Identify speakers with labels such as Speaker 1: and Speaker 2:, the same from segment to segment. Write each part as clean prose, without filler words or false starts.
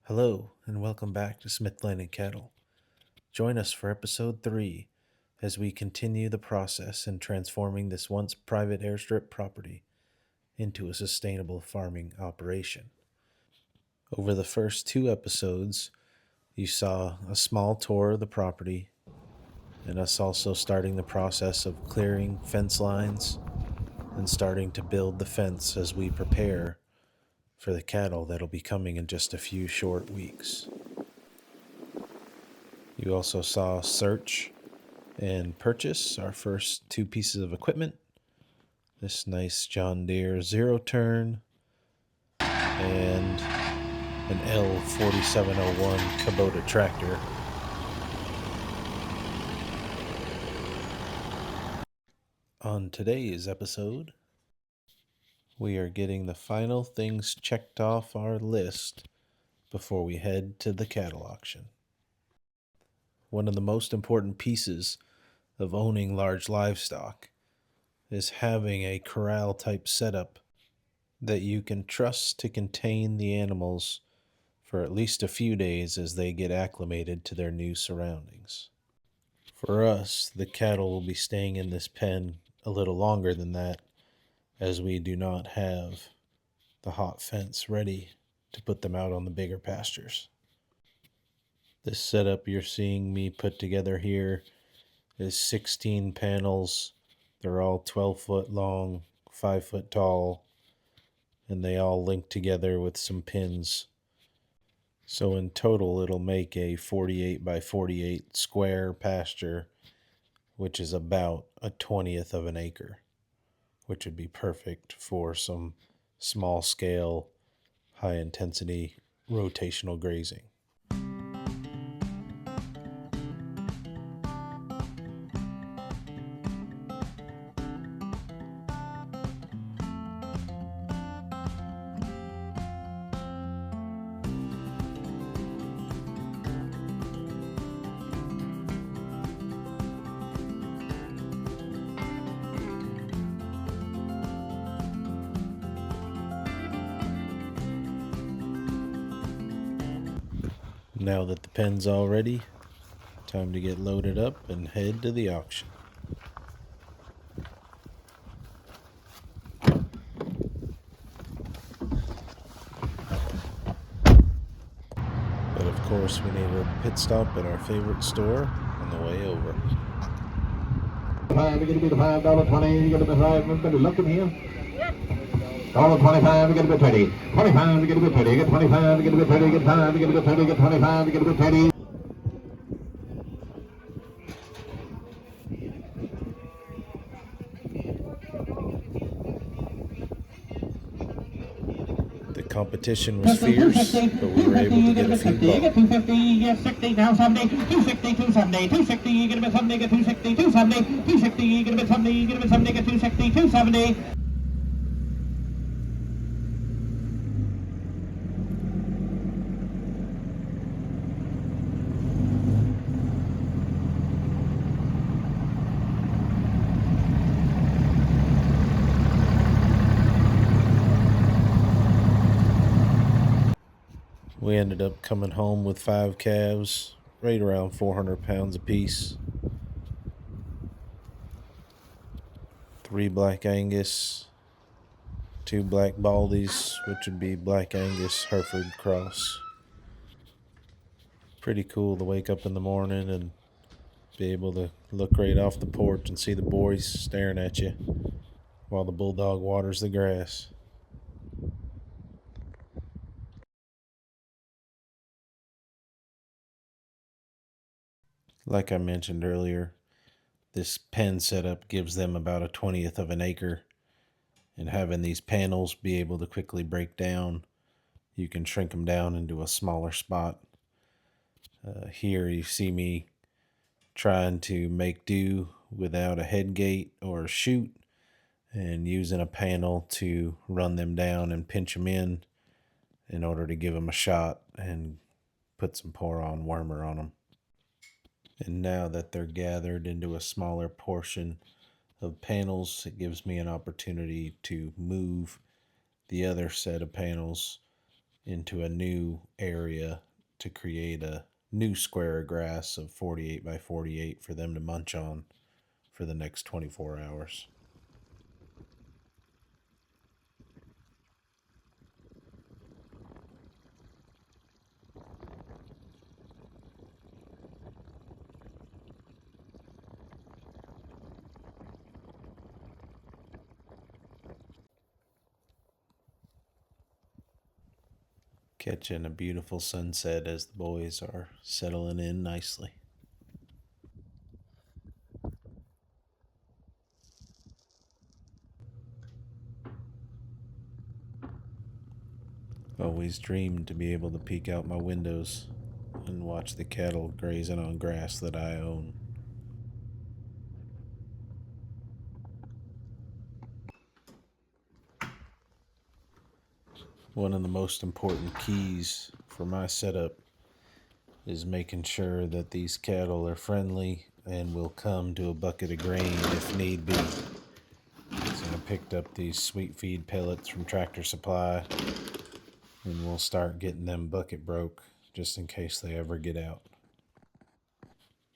Speaker 1: Hello, and welcome back to Smith Landing Cattle. Join us for episode 3 as we continue the process in transforming this once private airstrip property into a sustainable farming operation. Over the first 2 episodes, you saw a small tour of the property and us also starting the process of clearing fence lines and starting to build the fence as we prepare for the cattle that'll be coming in just a few short weeks. You also saw search and purchase our first 2 pieces of equipment. This nice John Deere zero turn and an L4701 Kubota tractor. On today's episode, we are getting the final things checked off our list before we head to the cattle auction. One of the most important pieces of owning large livestock is having a corral type setup that you can trust to contain the animals for at least a few days as they get acclimated to their new surroundings. For us, the cattle will be staying in this pen a little longer than that, as we do not have the hot fence ready to put them out on the bigger pastures. This setup you're seeing me put together here is 16 panels. They're all 12 foot long, 5 foot tall, and they all link together with some pins. So in total, it'll make a 48 by 48 square pasture, which is about a 20th of an acre, which would be perfect for some small scale, high intensity rotational grazing. Now that the pen's all ready, time to get loaded up and head to the auction. But of course, we need a pit stop at our favorite store on the way over.
Speaker 2: We're going to be the $5.20. You're going to be right. We're going to be looking here. $1.25. We're going to be 30. 25. We're going to be 30. Get 25. We're going to be 30. Get 5. We're going to be 30. Get 25. We're going to be 30.
Speaker 1: The competition was fierce, but we were able to get a few calls.
Speaker 2: 250, 60, now 70, 260, 270, 260, you're going to be 70, get 260, 270, 260, you're going to be 70, you're going to be 70, get 260, 270.
Speaker 1: We ended up coming home with 5 calves, right around 400 pounds apiece. 3 Black Angus, 2 Black Baldies, which would be Black Angus Hereford cross. Pretty cool to wake up in the morning and be able to look right off the porch and see the boys staring at you while the bulldog waters the grass. Like I mentioned earlier, this pen setup gives them about a 20th of an acre, and having these panels be able to quickly break down, you can shrink them down into a smaller spot. Here you see me trying to make do without a head gate or a chute and using a panel to run them down and pinch them in order to give them a shot and put some pour-on wormer on them. And now that they're gathered into a smaller portion of panels, it gives me an opportunity to move the other set of panels into a new area to create a new square of grass of 48 by 48 for them to munch on for the next 24 hours. Catching a beautiful sunset as the boys are settling in nicely. Always dreamed to be able to peek out my windows and watch the cattle grazing on grass that I own. One of the most important keys for my setup is making sure that these cattle are friendly and will come to a bucket of grain if need be. So I picked up these sweet feed pellets from Tractor Supply, and we'll start getting them bucket broke just in case they ever get out.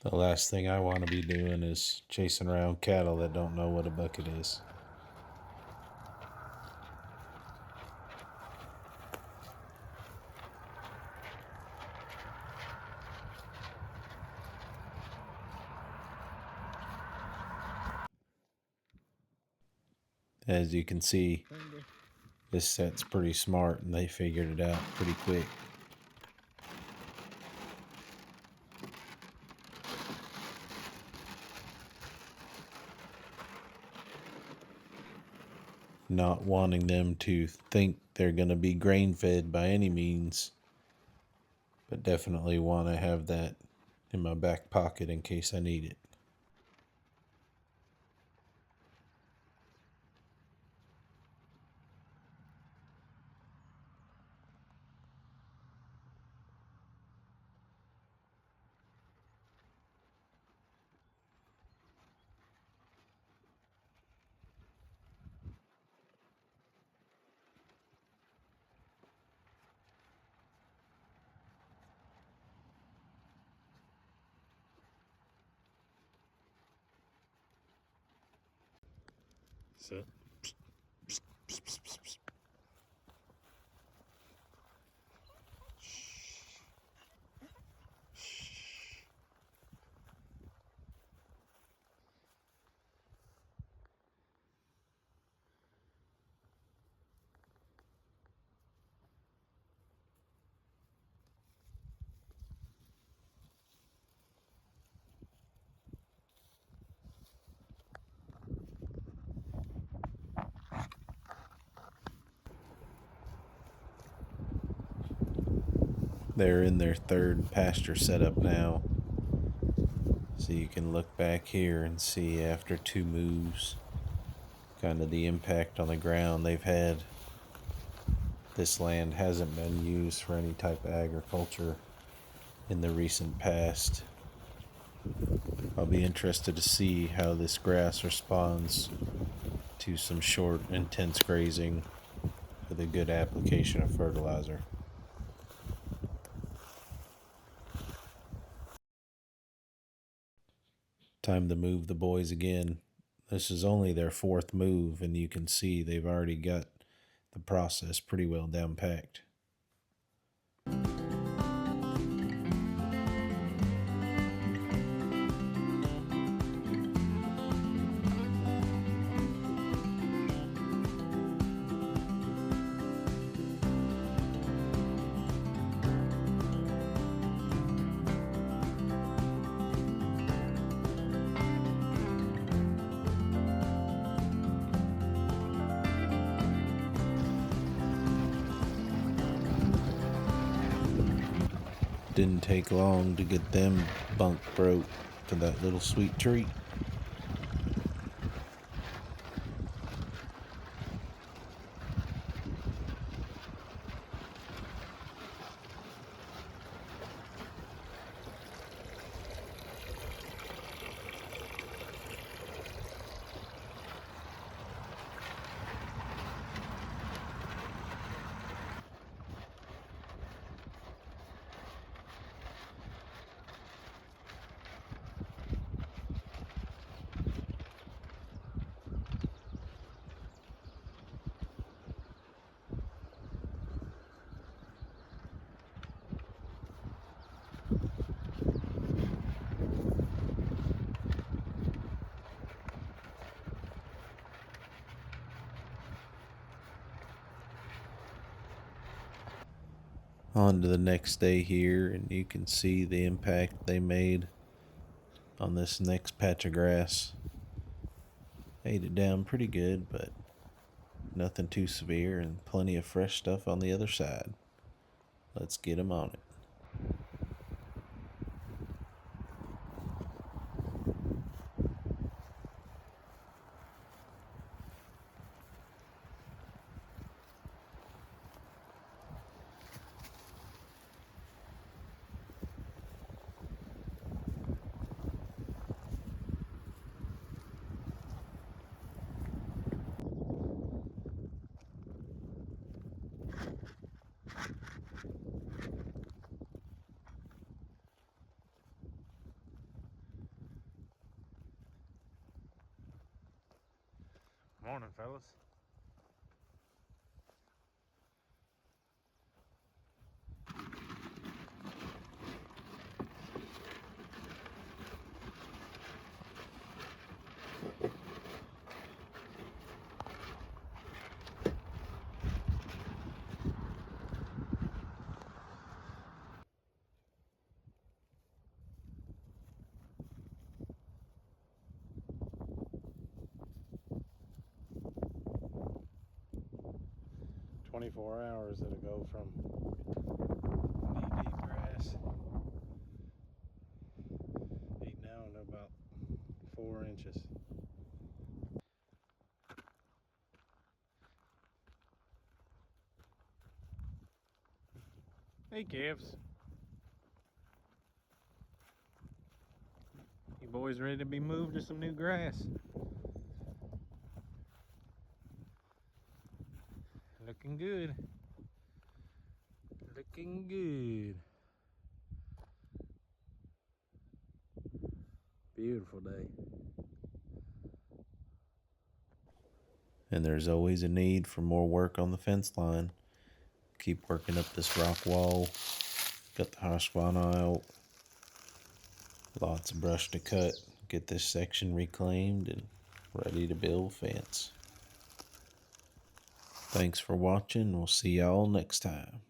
Speaker 1: The last thing I want to be doing is chasing around cattle that don't know what a bucket is. As you can see, this set's pretty smart and they figured it out pretty quick. Not wanting them to think they're going to be grain fed by any means, but definitely want to have that in my back pocket in case I need it.
Speaker 3: Sit.
Speaker 1: They're in their third pasture setup now. So you can look back here and see after 2 moves kind of the impact on the ground they've had. This land hasn't been used for any type of agriculture in the recent past. I'll be interested to see how this grass responds to some short, intense grazing with a good application of fertilizer. Time to move the boys again. This is only their 4th move, and you can see they've already got the process pretty well down packed. Didn't take long to get them bunk broke to that little sweet treat. On to the next day here, and you can see the impact they made on this next patch of grass. Ate it down pretty good, but nothing too severe, and plenty of fresh stuff on the other side. Let's get 'em on it.
Speaker 3: Morning, fellas. "24 hours it'll go from knee-deep grass, eating down to about 4 inches. Hey, calves. You boys ready to be moved to some new grass? Looking good. Looking good. Beautiful day.
Speaker 1: And there's always a need for more work on the fence line. Keep working up this rock wall. Got the Husqvarna out. Lots of brush to cut. Get this section reclaimed and ready to build fence. Thanks for watching. We'll see y'all next time.